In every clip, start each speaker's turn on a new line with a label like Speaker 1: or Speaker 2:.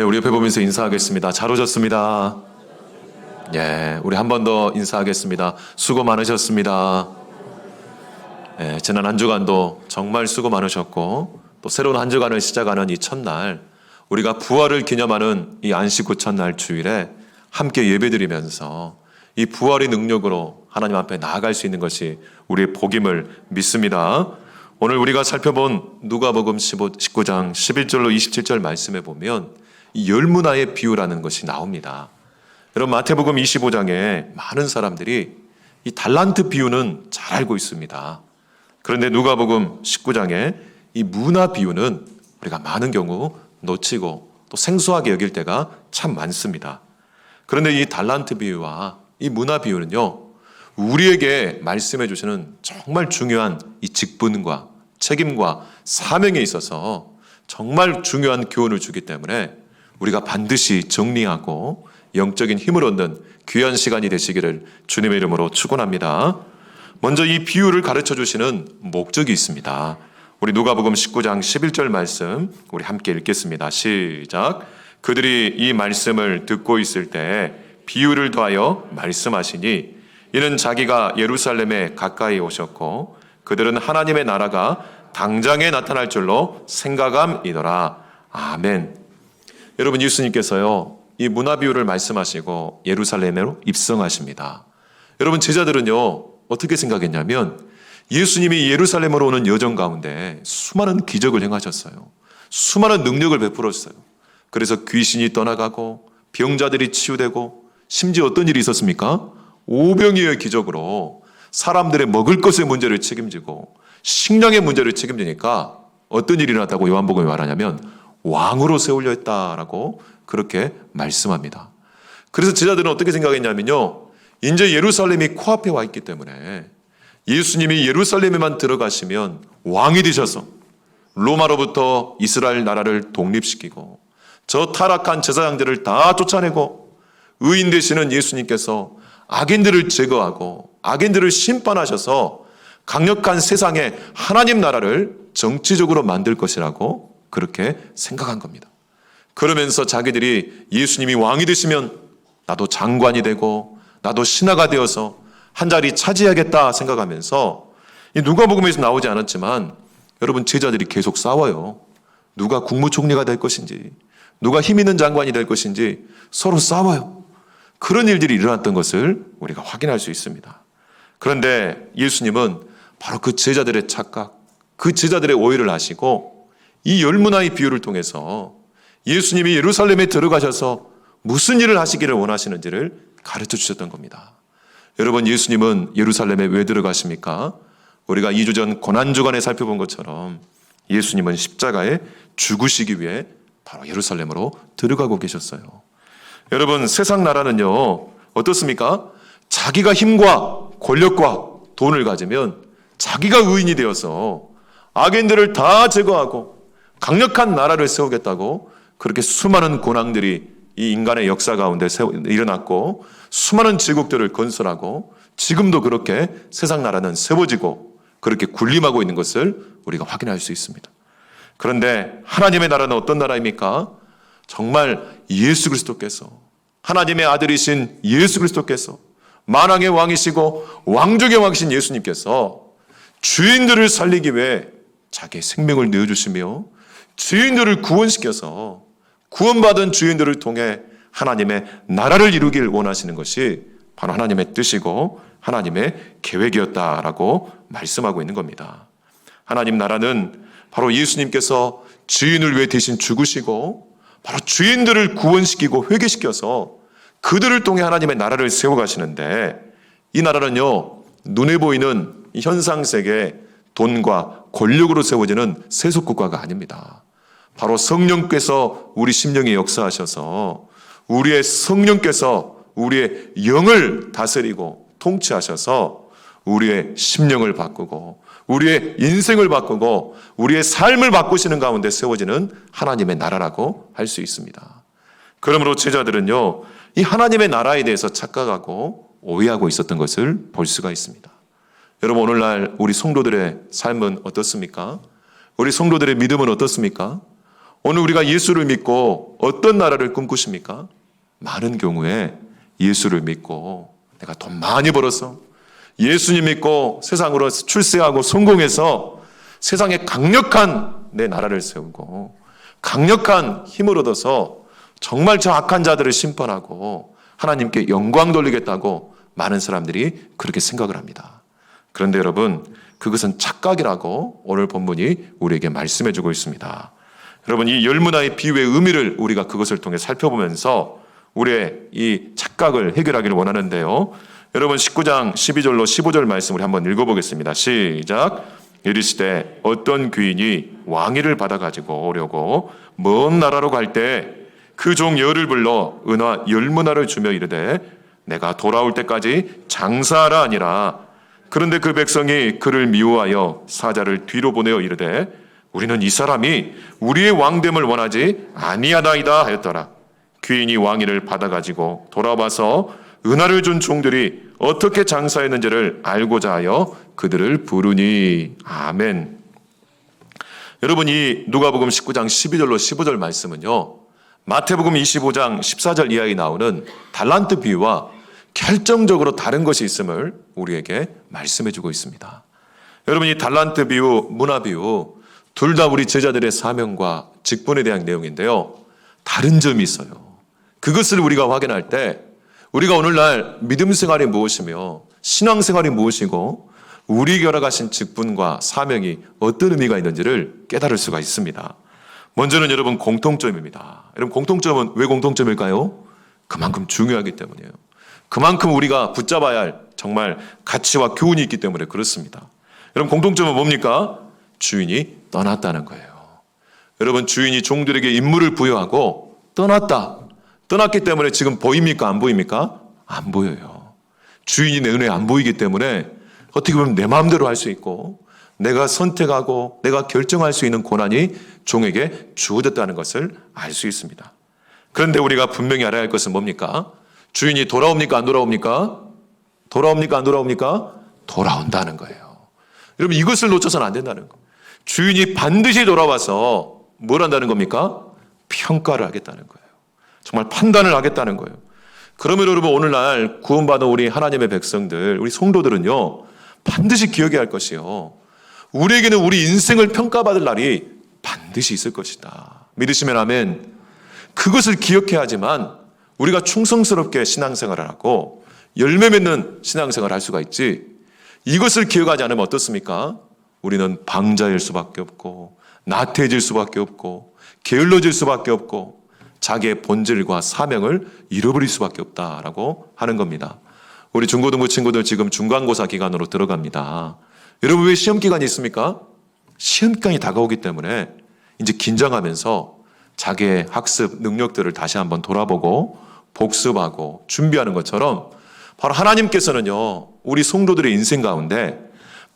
Speaker 1: 네, 우리 옆에 보면서 인사하겠습니다. 잘 오셨습니다. 예, 우리 한 번 더 인사하겠습니다. 수고 많으셨습니다. 예, 지난 한 주간도 정말 수고 많으셨고, 또 새로운 한 주간을 시작하는 이 첫날, 우리가 부활을 기념하는 이 안식 후 첫날 주일에 함께 예배드리면서 이 부활의 능력으로 하나님 앞에 나아갈 수 있는 것이 우리의 복임을 믿습니다. 오늘 우리가 살펴본 누가복음 19장 11절로 27절 말씀에 보면 이 열문화의 비유라는 것이 나옵니다. 여러분, 마태복음 25장에 많은 사람들이 이 달란트 비유는 잘 알고 있습니다. 그런데 누가복음 19장에 이 문화 비유는 우리가 많은 경우 놓치고 또 생소하게 여길 때가 참 많습니다. 그런데 이 달란트 비유와 이 문화 비유는요, 우리에게 말씀해 주시는 정말 중요한 이 직분과 책임과 사명에 있어서 정말 중요한 교훈을 주기 때문에 우리가 반드시 정리하고 영적인 힘을 얻는 귀한 시간이 되시기를 주님의 이름으로 축원합니다. 먼저 이 비유를 가르쳐 주시는 목적이 있습니다. 우리 누가복음 19장 11절 말씀 우리 함께 읽겠습니다. 시작. 그들이 이 말씀을 듣고 있을 때 비유를 더하여 말씀하시니 이는 자기가 예루살렘에 가까이 오셨고 그들은 하나님의 나라가 당장에 나타날 줄로 생각함이더라. 아멘. 여러분, 예수님께서요, 이 문화 비유를 말씀하시고 예루살렘으로 입성하십니다. 여러분, 제자들은요, 어떻게 생각했냐면 예수님이 예루살렘으로 오는 여정 가운데 수많은 기적을 행하셨어요. 수많은 능력을 베풀었어요. 그래서 귀신이 떠나가고 병자들이 치유되고 심지어 어떤 일이 있었습니까? 오병이어의 기적으로 사람들의 먹을 것의 문제를 책임지고 식량의 문제를 책임지니까 어떤 일이 일어났다고 요한복음이 말하냐면 왕으로 세우려 했다라고 그렇게 말씀합니다. 그래서 제자들은 어떻게 생각했냐면요, 이제 예루살렘이 코앞에 와 있기 때문에 예수님이 예루살렘에만 들어가시면 왕이 되셔서 로마로부터 이스라엘 나라를 독립시키고 저 타락한 제사장들을 다 쫓아내고 의인 되시는 예수님께서 악인들을 제거하고 악인들을 심판하셔서 강력한 세상에 하나님 나라를 정치적으로 만들 것이라고 그렇게 생각한 겁니다. 그러면서 자기들이 예수님이 왕이 되시면 나도 장관이 되고 나도 신하가 되어서 한 자리 차지하겠다 생각하면서 이 누가복음에서 나오지 않았지만 여러분, 제자들이 계속 싸워요. 누가 국무총리가 될 것인지, 누가 힘 있는 장관이 될 것인지 서로 싸워요. 그런 일들이 일어났던 것을 우리가 확인할 수 있습니다. 그런데 예수님은 바로 그 제자들의 착각, 그 제자들의 오해를 아시고 이 열문화의 비유를 통해서 예수님이 예루살렘에 들어가셔서 무슨 일을 하시기를 원하시는지를 가르쳐 주셨던 겁니다. 여러분, 예수님은 예루살렘에 왜 들어가십니까? 우리가 2주 전 고난주간에 살펴본 것처럼 예수님은 십자가에 죽으시기 위해 바로 예루살렘으로 들어가고 계셨어요. 여러분, 세상 나라는요, 어떻습니까? 자기가 힘과 권력과 돈을 가지면 자기가 의인이 되어서 악인들을 다 제거하고 강력한 나라를 세우겠다고 그렇게 수많은 고난들이 이 인간의 역사 가운데 일어났고 수많은 제국들을 건설하고 지금도 그렇게 세상 나라는 세워지고 그렇게 군림하고 있는 것을 우리가 확인할 수 있습니다. 그런데 하나님의 나라는 어떤 나라입니까? 정말 예수 그리스도께서, 하나님의 아들이신 예수 그리스도께서, 만왕의 왕이시고 왕족의 왕이신 예수님께서 주인들을 살리기 위해 자기의 생명을 내어주시며 주인들을 구원시켜서 구원받은 주인들을 통해 하나님의 나라를 이루길 원하시는 것이 바로 하나님의 뜻이고 하나님의 계획이었다라고 말씀하고 있는 겁니다. 하나님 나라는 바로 예수님께서 주인을 위해 대신 죽으시고 바로 주인들을 구원시키고 회개시켜서 그들을 통해 하나님의 나라를 세워가시는데, 이 나라는요, 눈에 보이는 현상세계 돈과 권력으로 세워지는 세속국가가 아닙니다. 바로 성령께서 우리 심령에 역사하셔서 우리의 성령께서 우리의 영을 다스리고 통치하셔서 우리의 심령을 바꾸고 우리의 인생을 바꾸고 우리의 삶을 바꾸시는 가운데 세워지는 하나님의 나라라고 할 수 있습니다. 그러므로 제자들은요, 이 하나님의 나라에 대해서 착각하고 오해하고 있었던 것을 볼 수가 있습니다. 여러분, 오늘날 우리 성도들의 삶은 어떻습니까? 우리 성도들의 믿음은 어떻습니까? 오늘 우리가 예수를 믿고 어떤 나라를 꿈꾸십니까? 많은 경우에 예수를 믿고 내가 돈 많이 벌어서 예수님 믿고 세상으로 출세하고 성공해서 세상에 강력한 내 나라를 세우고 강력한 힘을 얻어서 정말 저 악한 자들을 심판하고 하나님께 영광 돌리겠다고 많은 사람들이 그렇게 생각을 합니다. 그런데 여러분, 그것은 착각이라고 오늘 본문이 우리에게 말씀해 주고 있습니다. 여러분, 이 열무나의 비유의 의미를 우리가 그것을 통해 살펴보면서 우리의 이 착각을 해결하기를 원하는데요. 여러분, 19장 12절로 15절 말씀 우리 한번 읽어보겠습니다. 시작. 이르시되 어떤 귀인이 왕위를 받아가지고 오려고 먼 나라로 갈 때 그 종 열을 불러 은화 열무나를 주며 이르되 내가 돌아올 때까지 장사하라 하니라. 그런데 그 백성이 그를 미워하여 사자를 뒤로 보내어 이르되 우리는 이 사람이 우리의 왕됨을 원하지 아니하나이다 하였더라. 귀인이 왕위를 받아가지고 돌아와서 은화를 준 종들이 어떻게 장사했는지를 알고자 하여 그들을 부르니. 아멘. 여러분, 이 누가복음 19장 12절로 15절 말씀은요, 마태복음 25장 14절 이하에 나오는 달란트 비유와 결정적으로 다른 것이 있음을 우리에게 말씀해 주고 있습니다. 여러분, 이 달란트 비유, 문화 비유 둘 다 우리 제자들의 사명과 직분에 대한 내용인데요, 다른 점이 있어요. 그것을 우리가 확인할 때 우리가 오늘날 믿음 생활이 무엇이며 신앙 생활이 무엇이고 우리에게 허락하신 직분과 사명이 어떤 의미가 있는지를 깨달을 수가 있습니다. 먼저는 여러분 공통점입니다. 여러분, 공통점은 왜 공통점일까요? 그만큼 중요하기 때문이에요. 그만큼 우리가 붙잡아야 할 정말 가치와 교훈이 있기 때문에 그렇습니다. 여러분, 공통점은 뭡니까? 주인이 떠났다는 거예요. 여러분, 주인이 종들에게 임무를 부여하고 떠났기 때문에 지금 보입니까? 안 보입니까? 안 보여요. 주인이 내 눈에 안 보이기 때문에 어떻게 보면 내 마음대로 할 수 있고 내가 선택하고 내가 결정할 수 있는 권한이 종에게 주어졌다는 것을 알 수 있습니다. 그런데 우리가 분명히 알아야 할 것은 뭡니까? 주인이 돌아옵니까? 안 돌아옵니까? 돌아옵니까? 안 돌아옵니까? 돌아온다는 거예요. 여러분, 이것을 놓쳐서는 안 된다는 거예요. 주인이 반드시 돌아와서 뭘 한다는 겁니까? 평가를 하겠다는 거예요. 정말 판단을 하겠다는 거예요. 그러면 여러분, 오늘날 구원받은 우리 하나님의 백성들, 우리 성도들은요, 반드시 기억해야 할 것이요, 우리에게는 우리 인생을 평가받을 날이 반드시 있을 것이다. 믿으시면 아멘. 그것을 기억해야 하지만 우리가 충성스럽게 신앙생활을 하고 열매 맺는 신앙생활을 할 수가 있지, 이것을 기억하지 않으면 어떻습니까? 우리는 방자일 수밖에 없고 나태해질 수밖에 없고 게을러질 수밖에 없고 자기의 본질과 사명을 잃어버릴 수밖에 없다라고 하는 겁니다. 우리 중고등부 친구들 지금 중간고사 기간으로 들어갑니다. 여러분, 왜 시험 기간이 있습니까? 시험 기간이 다가오기 때문에 이제 긴장하면서 자기의 학습 능력들을 다시 한번 돌아보고 복습하고 준비하는 것처럼 바로 하나님께서는요, 우리 성도들의 인생 가운데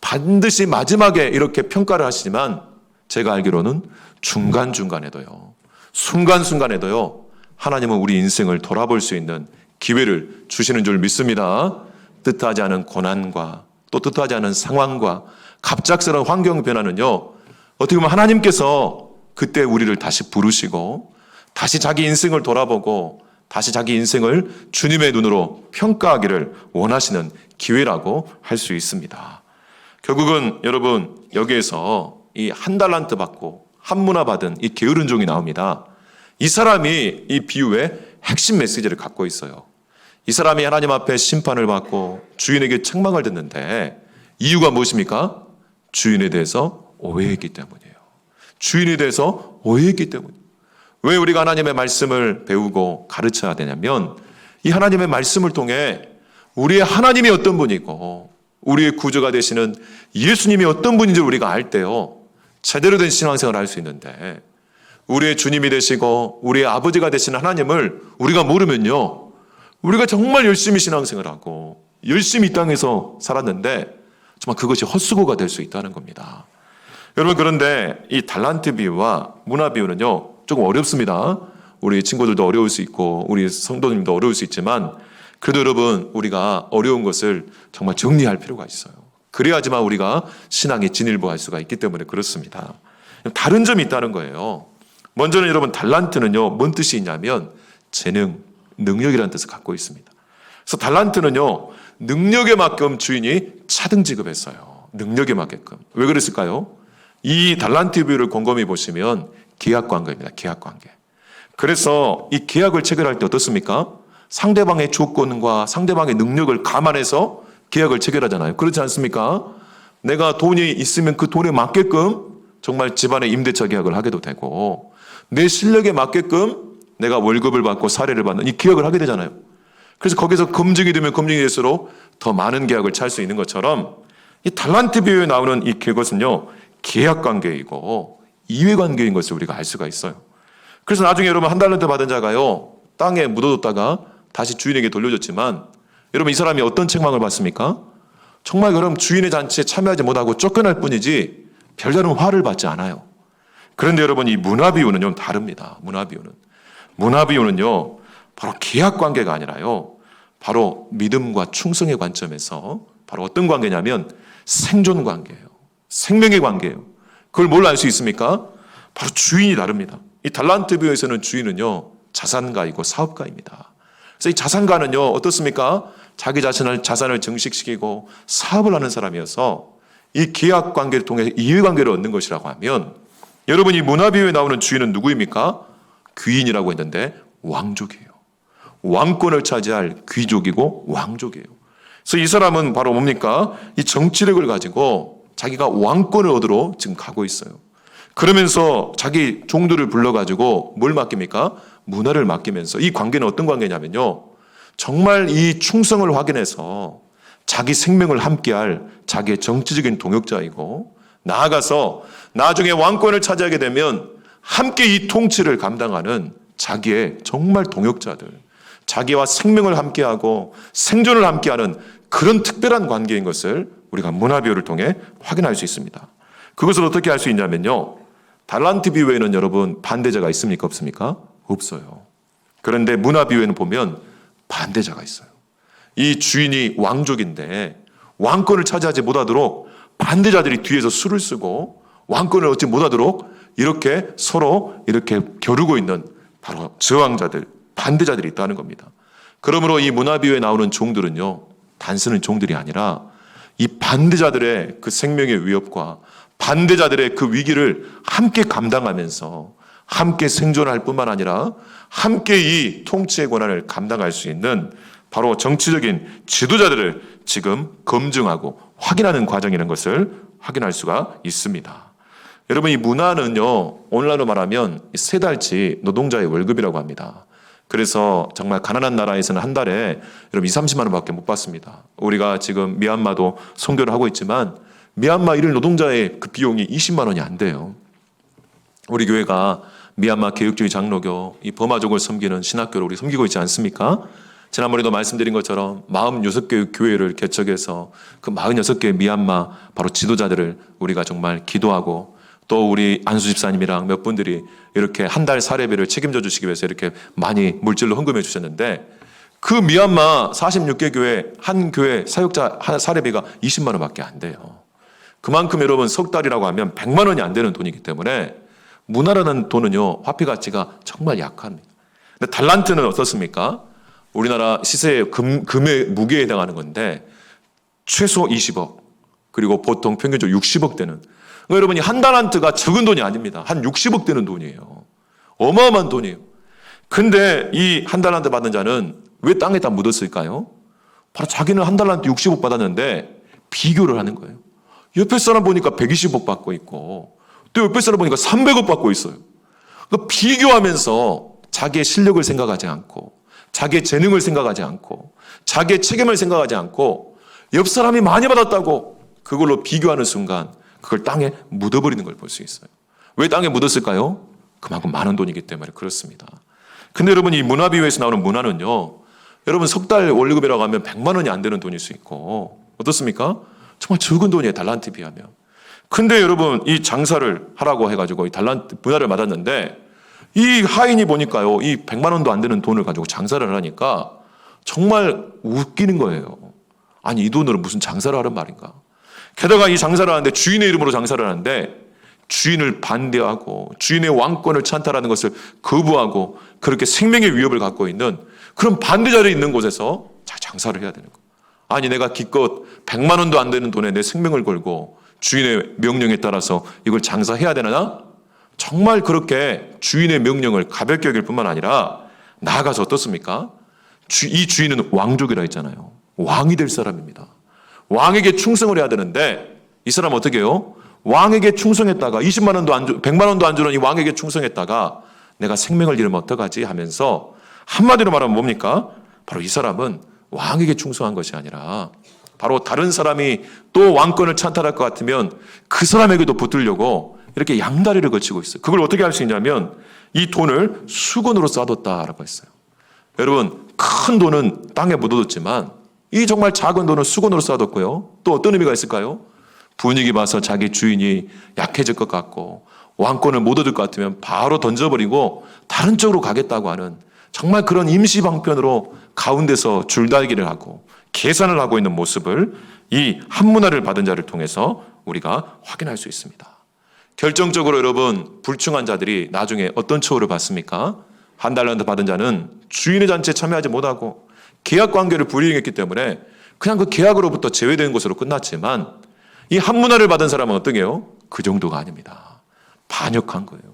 Speaker 1: 반드시 마지막에 이렇게 평가를 하시지만 제가 알기로는 중간중간에도요, 순간순간에도요, 하나님은 우리 인생을 돌아볼 수 있는 기회를 주시는 줄 믿습니다. 뜻하지 않은 고난과 또 뜻하지 않은 상황과 갑작스러운 환경 변화는요, 어떻게 보면 하나님께서 그때 우리를 다시 부르시고 다시 자기 인생을 돌아보고 다시 자기 인생을 주님의 눈으로 평가하기를 원하시는 기회라고 할 수 있습니다. 결국은 여러분, 여기에서 이 한 달란트 받고 한 문화 받은 이 게으른 종이 나옵니다. 이 사람이 이 비유의 핵심 메시지를 갖고 있어요. 이 사람이 하나님 앞에 심판을 받고 주인에게 책망을 듣는데 이유가 무엇입니까? 주인에 대해서 오해했기 때문이에요. 주인에 대해서 오해했기 때문이에요. 왜 우리가 하나님의 말씀을 배우고 가르쳐야 되냐면 이 하나님의 말씀을 통해 우리의 하나님이 어떤 분이고 우리의 구주가 되시는 예수님이 어떤 분인지 우리가 알 때요, 제대로 된 신앙생활을 할 수 있는데, 우리의 주님이 되시고 우리의 아버지가 되시는 하나님을 우리가 모르면요, 우리가 정말 열심히 신앙생활하고 열심히 이 땅에서 살았는데 정말 그것이 헛수고가 될 수 있다는 겁니다. 여러분, 그런데 이 달란트 비유와 문화 비유는요, 조금 어렵습니다. 우리 친구들도 어려울 수 있고 우리 성도님도 어려울 수 있지만 그래도 여러분, 우리가 어려운 것을 정말 정리할 필요가 있어요. 그래야지만 우리가 신앙에 진일보할 수가 있기 때문에 그렇습니다. 다른 점이 있다는 거예요. 먼저는 여러분 달란트는요, 뭔 뜻이 있냐면 재능, 능력이라는 뜻을 갖고 있습니다. 그래서 달란트는요, 능력에 맞게끔 주인이 차등 지급했어요. 능력에 맞게끔. 왜 그랬을까요? 이 달란트 비유를 곰곰이 보시면 계약 관계입니다. 계약 관계. 그래서 이 계약을 체결할 때 어떻습니까? 상대방의 조건과 상대방의 능력을 감안해서 계약을 체결하잖아요. 그렇지 않습니까? 내가 돈이 있으면 그 돈에 맞게끔 정말 집안의 임대차 계약을 하게도 되고, 내 실력에 맞게끔 내가 월급을 받고 사례를 받는 이 계약을 하게 되잖아요. 그래서 거기서 검증이 되면 검증이 될수록 더 많은 계약을 찰 수 있는 것처럼 이 달란트 비유에 나오는 이 그것은요, 계약 관계이고 이해 관계인 것을 우리가 알 수가 있어요. 그래서 나중에 여러분 한 달란트 받은 자가요, 땅에 묻어뒀다가 다시 주인에게 돌려줬지만 여러분 이 사람이 어떤 책망을 받습니까? 정말 그럼 주인의 잔치에 참여하지 못하고 쫓겨날 뿐이지 별다른 화를 받지 않아요. 그런데 여러분 이 문화 비유는 좀 다릅니다. 문화 비유는요, 바로 계약 관계가 아니라요, 바로 믿음과 충성의 관점에서 바로 어떤 관계냐면 생존 관계예요. 생명의 관계예요. 그걸 뭘로 알 수 있습니까? 바로 주인이 다릅니다. 이 달란트 비유에서는 주인은요, 자산가이고 사업가입니다. 그래서 이 자산가는요, 어떻습니까? 자기 자산을 증식시키고 사업을 하는 사람이어서 이 계약 관계를 통해 이해관계를 얻는 것이라고 하면, 여러분 이 문화 비유에 나오는 주인은 누구입니까? 귀인이라고 했는데 왕족이에요. 왕권을 차지할 귀족이고 왕족이에요. 그래서 이 사람은 바로 뭡니까? 이 정치력을 가지고 자기가 왕권을 얻으러 지금 가고 있어요. 그러면서 자기 종들을 불러가지고 뭘 맡깁니까? 문화를 맡기면서, 이 관계는 어떤 관계냐면요, 정말 이 충성을 확인해서 자기 생명을 함께할 자기의 정치적인 동역자이고, 나아가서 나중에 왕권을 차지하게 되면 함께 이 통치를 감당하는 자기의 정말 동역자들, 자기와 생명을 함께하고 생존을 함께하는 그런 특별한 관계인 것을 우리가 문화 비유를 통해 확인할 수 있습니다. 그것을 어떻게 알 수 있냐면요, 달란트 비유에는 여러분 반대자가 있습니까? 없습니까? 없어요. 그런데 문화 비유에는 보면 반대자가 있어요. 이 주인이 왕족인데 왕권을 차지하지 못하도록 반대자들이 뒤에서 수를 쓰고 왕권을 얻지 못하도록 이렇게 서로 이렇게 겨루고 있는 바로 저항자들, 반대자들이 있다는 겁니다. 그러므로 이 문화 비유에 나오는 종들은요, 단순한 종들이 아니라 이 반대자들의 그 생명의 위협과 반대자들의 그 위기를 함께 감당하면서 함께 생존할 뿐만 아니라 함께 이 통치의 권한을 감당할 수 있는 바로 정치적인 지도자들을 지금 검증하고 확인하는 과정이라는 것을 확인할 수가 있습니다. 여러분 이 문화는요, 오늘날로 말하면 3달치 노동자의 월급이라고 합니다. 그래서 정말 가난한 나라에서는 한 달에 여러분 20-30만 원밖에 못 받습니다. 우리가 지금 미얀마도 선교를 하고 있지만 미얀마 일일 노동자의 그 비용이 20만 원이 안 돼요. 우리 교회가 미얀마 개혁주의 장로교, 이 버마족을 섬기는 신학교를 우리 섬기고 있지 않습니까? 지난번에도 말씀드린 것처럼 46개의 교회를 개척해서 그 46개의 미얀마 바로 지도자들을 우리가 정말 기도하고, 또 우리 안수 집사님이랑 몇 분들이 이렇게 한 달 사례비를 책임져 주시기 위해서 이렇게 많이 물질로 헌금해 주셨는데, 그 미얀마 46개 교회 한 교회 사역자 사례비가 20만 원밖에 안 돼요. 그만큼 여러분 석 달이라고 하면 100만 원이 안 되는 돈이기 때문에 문화라는 돈은요, 화폐 가치가 정말 약합니다. 근데 달란트는 어떻습니까? 우리나라 시세의 금의 무게에 해당하는 건데 최소 20억, 그리고 보통 평균적으로 60억 되는, 그러니까 여러분이 한 달란트가 적은 돈이 아닙니다. 한 60억 되는 돈이에요. 어마어마한 돈이에요. 근데 이 한 달란트 받은 자는 왜 땅에다 묻었을까요? 바로 자기는 한 달란트 60억 받았는데 비교를 하는 거예요. 옆에 사람 보니까 120억 받고 있고 또 옆에 사람 보니까 300억 받고 있어요. 그러니까 비교하면서 자기의 실력을 생각하지 않고, 자기의 재능을 생각하지 않고, 자기의 책임을 생각하지 않고, 옆 사람이 많이 받았다고 그걸로 비교하는 순간 그걸 땅에 묻어버리는 걸 볼 수 있어요. 왜 땅에 묻었을까요? 그만큼 많은 돈이기 때문에 그렇습니다. 근데 여러분 이 문화 비유에서 나오는 문화는요, 여러분 석 달 월급이라고 하면 100만 원이 안 되는 돈일 수 있고, 어떻습니까? 정말 적은 돈이에요, 달란트 비하면. 근데 여러분 이 장사를 하라고 해가지고 이 달란트 문화를 받았는데, 이 하인이 보니까요, 이 100만 원도 안 되는 돈을 가지고 장사를 하니까 정말 웃기는 거예요. 아니 이 돈으로 무슨 장사를 하란 말인가. 게다가 이 장사를 하는데 주인의 이름으로 장사를 하는데 주인을 반대하고 주인의 왕권을 찬탈하는 것을 거부하고 그렇게 생명의 위협을 갖고 있는 그런 반대자리에 있는 곳에서 장사를 해야 되는 거예요. 아니 내가 기껏 100만 원도 안 되는 돈에 내 생명을 걸고 주인의 명령에 따라서 이걸 장사해야 되나? 정말 그렇게 주인의 명령을 가볍게 여길 뿐만 아니라 나아가서 어떻습니까? 이 주인은 왕족이라 했잖아요. 왕이 될 사람입니다. 왕에게 충성을 해야 되는데 이 사람 어떻게 해요? 왕에게 충성했다가 20만 원도 안 주, 100만 원도 안 주는 이 왕에게 충성했다가 내가 생명을 잃으면 어떡하지 하면서 한마디로 말하면 뭡니까? 바로 이 사람은 왕에게 충성한 것이 아니라 바로 다른 사람이 또 왕권을 찬탈할 것 같으면 그 사람에게도 붙들려고 이렇게 양다리를 거치고 있어요. 그걸 어떻게 할 수 있냐면 이 돈을 수건으로 싸뒀다라고 했어요. 여러분 큰 돈은 땅에 묻어뒀지만 이 정말 작은 돈은 수건으로 싸뒀고요. 또 어떤 의미가 있을까요? 분위기 봐서 자기 주인이 약해질 것 같고 왕권을 못 얻을 것 같으면 바로 던져버리고 다른 쪽으로 가겠다고 하는 정말 그런 임시 방편으로 가운데서 줄다리기를 하고 계산을 하고 있는 모습을 이 한문화를 받은 자를 통해서 우리가 확인할 수 있습니다. 결정적으로 여러분 불충한 자들이 나중에 어떤 처우를 받습니까? 한 달란트 받은 자는 주인의 잔치에 참여하지 못하고 계약 관계를 불이행했기 때문에 그냥 그 계약으로부터 제외되는 것으로 끝났지만 이 한문화를 받은 사람은 어떤 게요? 그 정도가 아닙니다. 반역한 거예요.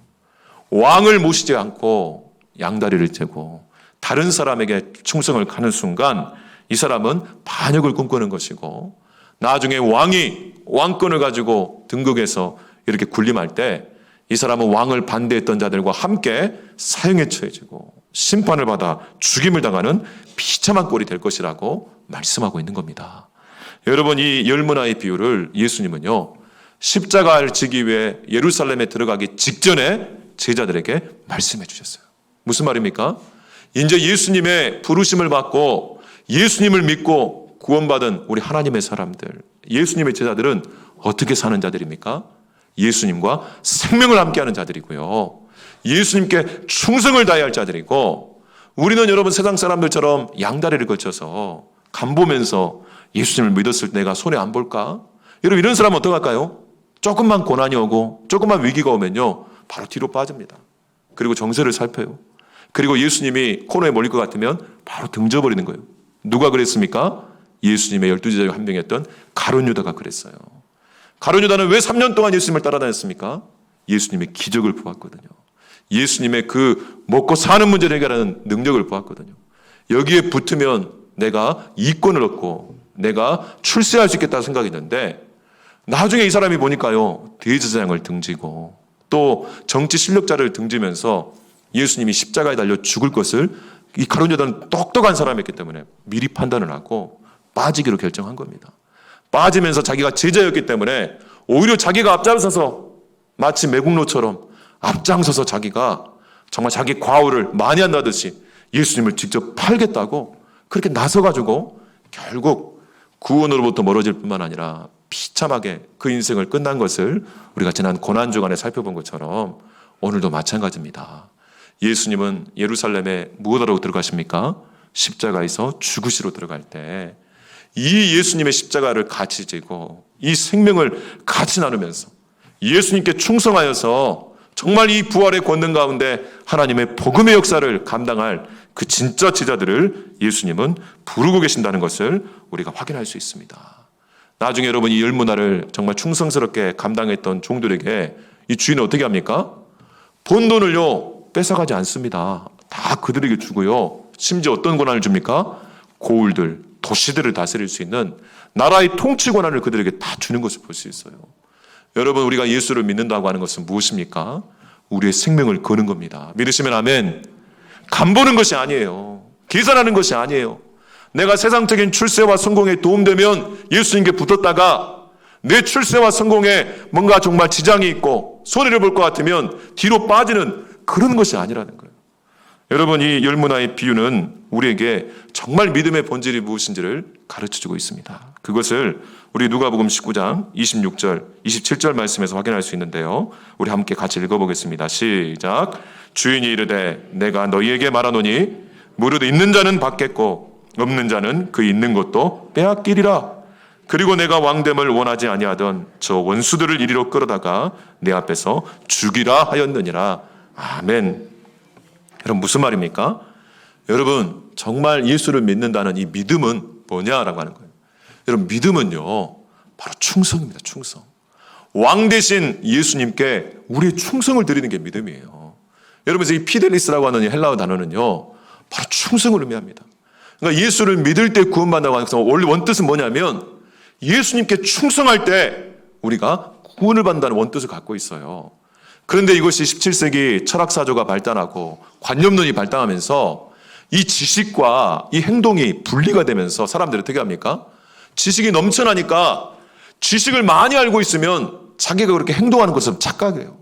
Speaker 1: 왕을 모시지 않고 양다리를 재고 다른 사람에게 충성을 가는 순간 이 사람은 반역을 꿈꾸는 것이고 나중에 왕이 왕권을 가지고 등극해서 이렇게 군림할 때 이 사람은 왕을 반대했던 자들과 함께 사형에 처해지고 심판을 받아 죽임을 당하는 비참한 꼴이 될 것이라고 말씀하고 있는 겁니다. 여러분 이 열문화의 비유를 예수님은요 십자가를 지기 위해 예루살렘에 들어가기 직전에 제자들에게 말씀해 주셨어요. 무슨 말입니까? 이제 예수님의 부르심을 받고 예수님을 믿고 구원받은 우리 하나님의 사람들, 예수님의 제자들은 어떻게 사는 자들입니까? 예수님과 생명을 함께하는 자들이고요. 예수님께 충성을 다해야 할 자들이고 우리는 여러분 세상 사람들처럼 양다리를 거쳐서 간보면서 예수님을 믿었을 때 내가 손해 안 볼까? 여러분 이런 사람은 어떡할까요? 조금만 고난이 오고 조금만 위기가 오면요 바로 뒤로 빠집니다. 그리고 정세를 살펴요. 그리고 예수님이 코너에 몰릴 것 같으면 바로 등져버리는 거예요. 누가 그랬습니까? 예수님의 12제자 중 한 명이었던 가룟 유다가 그랬어요. 가룟 유다는 왜 3년 동안 예수님을 따라다녔습니까? 예수님의 기적을 보았거든요. 예수님의 그 먹고 사는 문제를 해결하는 능력을 보았거든요. 여기에 붙으면 내가 이권을 얻고 내가 출세할 수 있겠다는 생각이 있는데 나중에 이 사람이 보니까요 대제사장을 등지고 또 정치 실력자를 등지면서 예수님이 십자가에 달려 죽을 것을 이 가룟 유다는 똑똑한 사람이었기 때문에 미리 판단을 하고 빠지기로 결정한 겁니다. 빠지면서 자기가 제자였기 때문에 오히려 자기가 앞장서서 마치 매국노처럼 앞장서서 자기가 정말 자기 과오를 많이 한다듯이 예수님을 직접 팔겠다고 그렇게 나서가지고 결국 구원으로부터 멀어질 뿐만 아니라 비참하게 그 인생을 끝난 것을 우리가 지난 고난주간에 살펴본 것처럼 오늘도 마찬가지입니다. 예수님은 예루살렘에 무엇하러 들어가십니까? 십자가에서 죽으시러 들어갈 때 이 예수님의 십자가를 같이 지고 이 생명을 같이 나누면서 예수님께 충성하여서 정말 이 부활의 권능 가운데 하나님의 복음의 역사를 감당할 그 진짜 제자들을 예수님은 부르고 계신다는 것을 우리가 확인할 수 있습니다. 나중에 여러분 이 열문화를 정말 충성스럽게 감당했던 종들에게 이 주인은 어떻게 합니까? 번 돈을요 뺏어가지 않습니다. 다 그들에게 주고요. 심지어 어떤 권한을 줍니까? 고을들, 도시들을 다스릴 수 있는 나라의 통치 권한을 그들에게 다 주는 것을 볼 수 있어요. 여러분 우리가 예수를 믿는다고 하는 것은 무엇입니까? 우리의 생명을 거는 겁니다. 믿으시면 아멘. 간보는 것이 아니에요. 계산하는 것이 아니에요. 내가 세상적인 출세와 성공에 도움되면 예수님께 붙었다가 내 출세와 성공에 뭔가 정말 지장이 있고 손해를 볼 것 같으면 뒤로 빠지는 그런 것이 아니라는 거예요. 여러분 이 열문화의 비유는 우리에게 정말 믿음의 본질이 무엇인지를 가르쳐주고 있습니다. 그것을 우리 누가복음 19장 26절, 27절 말씀에서 확인할 수 있는데요. 우리 함께 같이 읽어보겠습니다. 시작. 주인이 이르되 내가 너희에게 말하노니 무릇 있는 자는 받겠고 없는 자는 그 있는 것도 빼앗기리라. 그리고 내가 왕됨을 원하지 아니하던 저 원수들을 이리로 끌어다가 내 앞에서 죽이라 하였느니라. 아멘. 여러분 무슨 말입니까? 여러분 정말 예수를 믿는다는 이 믿음은 뭐냐라고 하는 거예요. 여러분 믿음은요 바로 충성입니다. 충성. 왕 대신 예수님께 우리의 충성을 드리는 게 믿음이에요. 여러분 이 피델리스라고 하는 이 헬라어 단어는요 바로 충성을 의미합니다. 그러니까 예수를 믿을 때 구원받는다고 하는 것은 원래 원뜻은 뭐냐면 예수님께 충성할 때 우리가 구원을 받는다는 원뜻을 갖고 있어요. 그런데 이것이 17세기 철학사조가 발달하고 관념론이 발달하면서 이 지식과 이 행동이 분리가 되면서 사람들이 어떻게 합니까? 지식이 넘쳐나니까 지식을 많이 알고 있으면 자기가 그렇게 행동하는 것을 착각해요.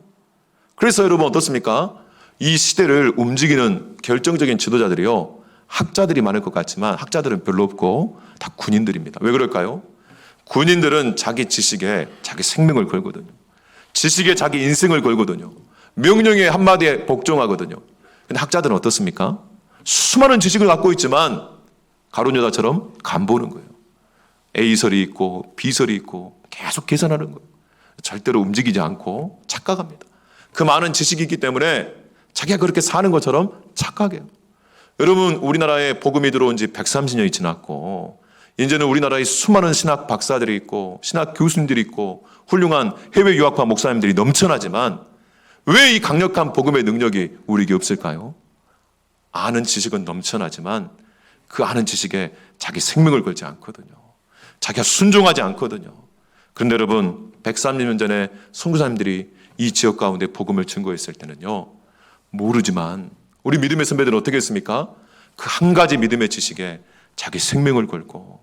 Speaker 1: 그래서 여러분 어떻습니까? 이 시대를 움직이는 결정적인 지도자들이요. 학자들이 많을 것 같지만 학자들은 별로 없고 다 군인들입니다. 왜 그럴까요? 군인들은 자기 지식에 자기 생명을 걸거든요. 지식에 자기 인생을 걸거든요. 명령의 한마디에 복종하거든요. 근데 학자들은 어떻습니까? 수많은 지식을 갖고 있지만 가룟유다처럼 간보는 거예요. A설이 있고 B설이 있고 계속 계산하는 거예요. 절대로 움직이지 않고 착각합니다. 그 많은 지식이 있기 때문에 자기가 그렇게 사는 것처럼 착각해요. 여러분 우리나라에 복음이 들어온 지 130년이 지났고 이제는 우리나라에 수많은 신학 박사들이 있고 신학 교수님들이 있고 훌륭한 해외 유학파 목사님들이 넘쳐나지만 왜 이 강력한 복음의 능력이 우리에게 없을까요? 아는 지식은 넘쳐나지만 그 아는 지식에 자기 생명을 걸지 않거든요. 자기가 순종하지 않거든요. 그런데 여러분 130년 전에 선교사님들이 이 지역 가운데 복음을 증거했을 때는요. 모르지만 우리 믿음의 선배들은 어떻게 했습니까? 그 한 가지 믿음의 지식에 자기 생명을 걸고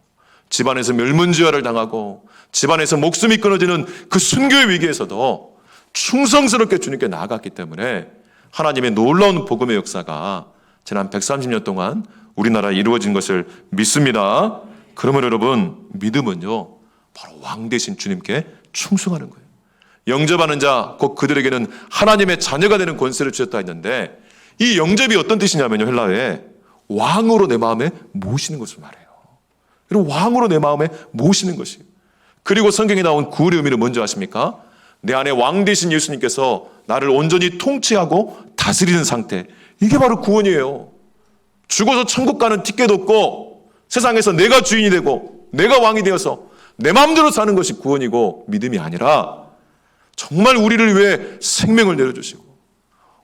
Speaker 1: 집안에서 멸문지화를 당하고 집안에서 목숨이 끊어지는 그 순교의 위기에서도 충성스럽게 주님께 나아갔기 때문에 하나님의 놀라운 복음의 역사가 지난 130년 동안 우리나라에 이루어진 것을 믿습니다. 그러면 여러분 믿음은요 바로 왕 대신 주님께 충성하는 거예요. 영접하는 자 곧 그들에게는 하나님의 자녀가 되는 권세를 주셨다 했는데 이 영접이 어떤 뜻이냐면요 헬라어에 왕으로 내 마음에 모시는 것을 말해요. 여러분 왕으로 내 마음에 모시는 것이에요. 그리고 성경에 나온 구원의 의미를 뭔지 아십니까? 내 안에 왕 되신 예수님께서 나를 온전히 통치하고 다스리는 상태. 이게 바로 구원이에요. 죽어서 천국 가는 티켓 없고 세상에서 내가 주인이 되고 내가 왕이 되어서 내 마음대로 사는 것이 구원이고 믿음이 아니라 정말 우리를 위해 생명을 내려주시고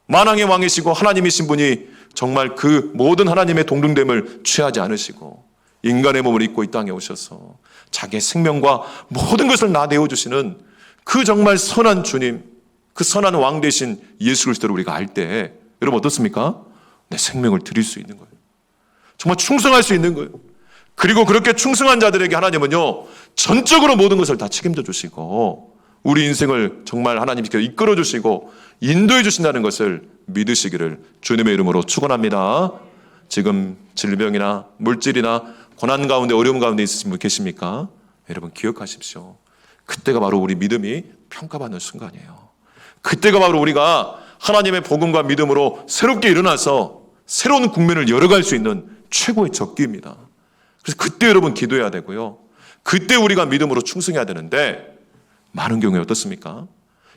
Speaker 1: 만왕의 왕이시고 하나님이신 분이 정말 그 모든 하나님의 동등됨을 취하지 않으시고 인간의 몸을 입고 이 땅에 오셔서 자기의 생명과 모든 것을 다 내어주시는 그 정말 선한 주님, 그 선한 왕 되신 예수 그리스도를 우리가 알 때 여러분 어떻습니까? 내 생명을 드릴 수 있는 거예요. 정말 충성할 수 있는 거예요. 그리고 그렇게 충성한 자들에게 하나님은요 전적으로 모든 것을 다 책임져 주시고 우리 인생을 정말 하나님께서 이끌어 주시고 인도해 주신다는 것을 믿으시기를 주님의 이름으로 축원합니다. 지금 질병이나 물질이나 고난 가운데 어려움 가운데 있으신 분 계십니까? 여러분 기억하십시오. 그때가 바로 우리 믿음이 평가받는 순간이에요. 그때가 바로 우리가 하나님의 복음과 믿음으로 새롭게 일어나서 새로운 국면을 열어갈 수 있는 최고의 적기입니다. 그래서 그때 여러분 기도해야 되고요. 그때 우리가 믿음으로 충성해야 되는데 많은 경우에 어떻습니까?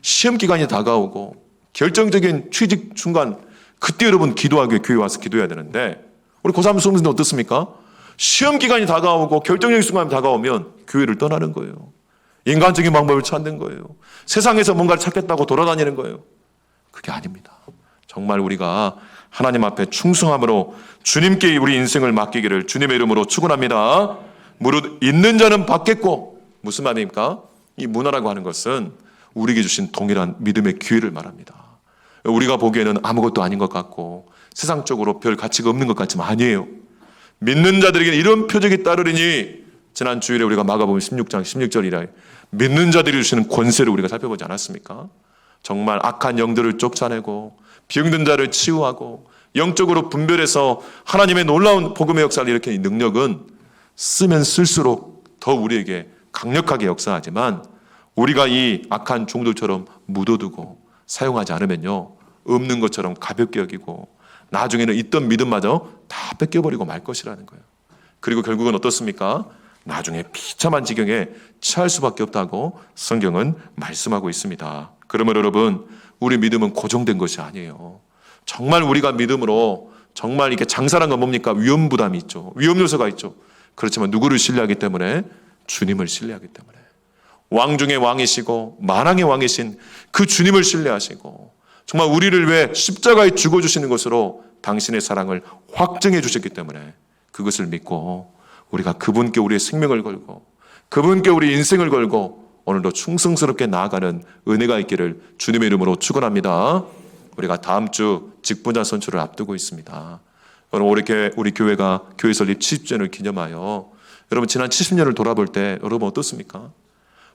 Speaker 1: 시험 기간이 다가오고 결정적인 취직 순간 그때 여러분 기도하기 교회 와서 기도해야 되는데 우리 고3 수험생들 어떻습니까? 시험 기간이 다가오고 결정적인 순간이 다가오면 교회를 떠나는 거예요. 인간적인 방법을 찾는 거예요. 세상에서 뭔가를 찾겠다고 돌아다니는 거예요. 그게 아닙니다. 정말 우리가 하나님 앞에 충성함으로 주님께 우리 인생을 맡기기를 주님의 이름으로 축원합니다. 무릇 있는 자는 받겠고 무슨 말입니까? 이 문화라고 하는 것은 우리에게 주신 동일한 믿음의 기회를 말합니다. 우리가 보기에는 아무것도 아닌 것 같고 세상적으로 별 가치가 없는 것 같지만 아니에요. 믿는 자들에게는 이런 표적이 따르리니 지난 주일에 우리가 마가복음 16장 16절이라 믿는 자들이 주시는 권세를 우리가 살펴보지 않았습니까? 정말 악한 영들을 쫓아내고 병든 자를 치유하고 영적으로 분별해서 하나님의 놀라운 복음의 역사를 일으키는 이 능력은 쓰면 쓸수록 더 우리에게 강력하게 역사하지만 우리가 이 악한 종들처럼 묻어두고 사용하지 않으면요 없는 것처럼 가볍게 여기고 나중에는 있던 믿음마저 다 뺏겨버리고 말 것이라는 거예요. 그리고 결국은 어떻습니까? 나중에 비참한 지경에 처할 수밖에 없다고 성경은 말씀하고 있습니다. 그러면 여러분, 우리 믿음은 고정된 것이 아니에요. 정말 우리가 믿음으로 정말 이렇게 장사란 건 뭡니까? 위험 부담이 있죠. 위험 요소가 있죠. 그렇지만 누구를 신뢰하기 때문에? 주님을 신뢰하기 때문에. 왕 중의 왕이시고 만왕의 왕이신 그 주님을 신뢰하시고 정말 우리를 위해 십자가에 죽어주시는 것으로 당신의 사랑을 확증해 주셨기 때문에 그것을 믿고 우리가 그분께 우리의 생명을 걸고 그분께 우리 인생을 걸고 오늘도 충성스럽게 나아가는 은혜가 있기를 주님의 이름으로 축원합니다. 우리가 다음 주 직분자 선출을 앞두고 있습니다. 여러분, 우리 교회가 교회 설립 70주년을 기념하여 여러분 지난 70년을 돌아볼 때 여러분 어떻습니까?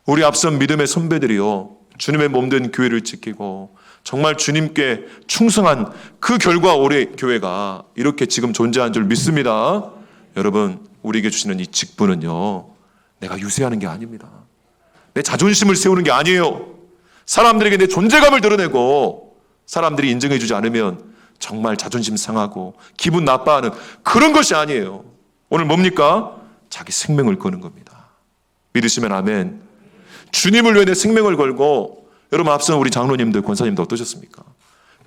Speaker 1: 우리 앞선 믿음의 선배들이요 주님의 몸된 교회를 지키고 정말 주님께 충성한 그 결과 우리 교회가 이렇게 지금 존재한 줄 믿습니다. 여러분, 우리에게 주시는 이 직분은요 내가 유세하는 게 아닙니다. 내 자존심을 세우는 게 아니에요. 사람들에게 내 존재감을 드러내고 사람들이 인정해 주지 않으면 정말 자존심 상하고 기분 나빠하는 그런 것이 아니에요. 오늘 뭡니까? 자기 생명을 거는 겁니다. 믿으시면 아멘. 주님을 위해 내 생명을 걸고 여러분 앞선 우리 장로님들 권사님들 어떠셨습니까?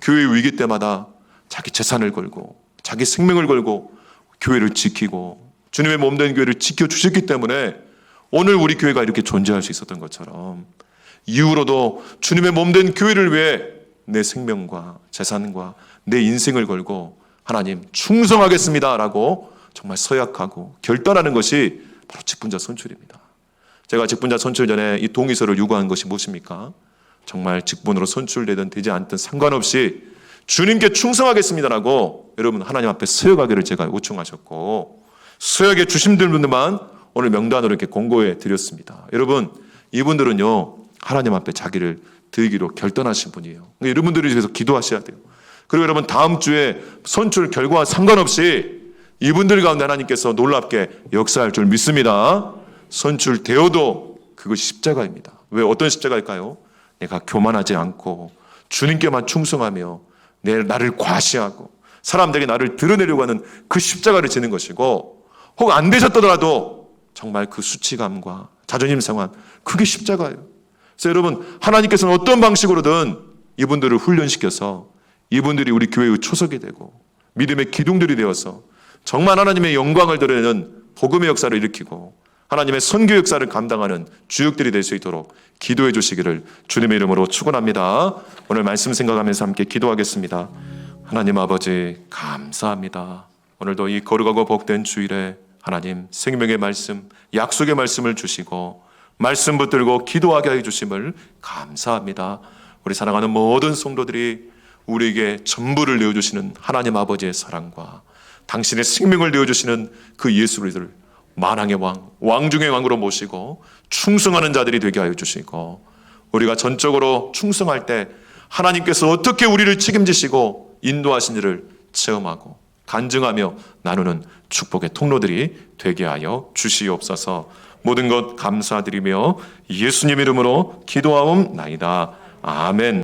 Speaker 1: 교회 위기 때마다 자기 재산을 걸고 자기 생명을 걸고 교회를 지키고 주님의 몸된 교회를 지켜주셨기 때문에 오늘 우리 교회가 이렇게 존재할 수 있었던 것처럼 이후로도 주님의 몸된 교회를 위해 내 생명과 재산과 내 인생을 걸고 하나님 충성하겠습니다 라고 정말 서약하고 결단하는 것이 바로 직분자 선출입니다. 제가 직분자 선출 전에 이 동의서를 요구한 것이 무엇입니까? 정말 직분으로 선출되든 되지 않든 상관없이 주님께 충성하겠습니다라고 여러분 하나님 앞에 서약하기를 제가 요청하셨고 서약에 주심들 분들만 오늘 명단으로 이렇게 공고해 드렸습니다. 여러분 이분들은요 하나님 앞에 자기를 드리기로 결단하신 분이에요. 여러분들이 위해서 기도하셔야 돼요. 그리고 여러분 다음 주에 선출 결과와 상관없이 이분들 가운데 하나님께서 놀랍게 역사할 줄 믿습니다. 선출되어도 그것이 십자가입니다. 왜 어떤 십자가일까요? 내가 교만하지 않고 주님께만 충성하며 나를 과시하고 사람들에게 나를 드러내려고 하는 그 십자가를 지는 것이고 혹 안 되셨더라도 정말 그 수치감과 자존심 상한 그게 십자가예요. 그래서 여러분 하나님께서는 어떤 방식으로든 이분들을 훈련시켜서 이분들이 우리 교회의 초석이 되고 믿음의 기둥들이 되어서 정말 하나님의 영광을 드러내는 복음의 역사를 일으키고 하나님의 선교 역사를 감당하는 주역들이 될 수 있도록 기도해 주시기를 주님의 이름으로 축원합니다. 오늘 말씀 생각하면서 함께 기도하겠습니다. 하나님 아버지 감사합니다. 오늘도 이 거룩하고 복된 주일에 하나님 생명의 말씀, 약속의 말씀을 주시고 말씀 붙들고 기도하게 해주심을 감사합니다. 우리 사랑하는 모든 성도들이 우리에게 전부를 내어주시는 하나님 아버지의 사랑과 당신의 생명을 내어주시는 그 예수를 만왕의 왕, 왕 중의 왕으로 모시고 충성하는 자들이 되게 하여 주시고 우리가 전적으로 충성할 때 하나님께서 어떻게 우리를 책임지시고 인도하시는지를 체험하고 간증하며 나누는 축복의 통로들이 되게 하여 주시옵소서. 모든 것 감사드리며 예수님 이름으로 기도하옵나이다. 아멘.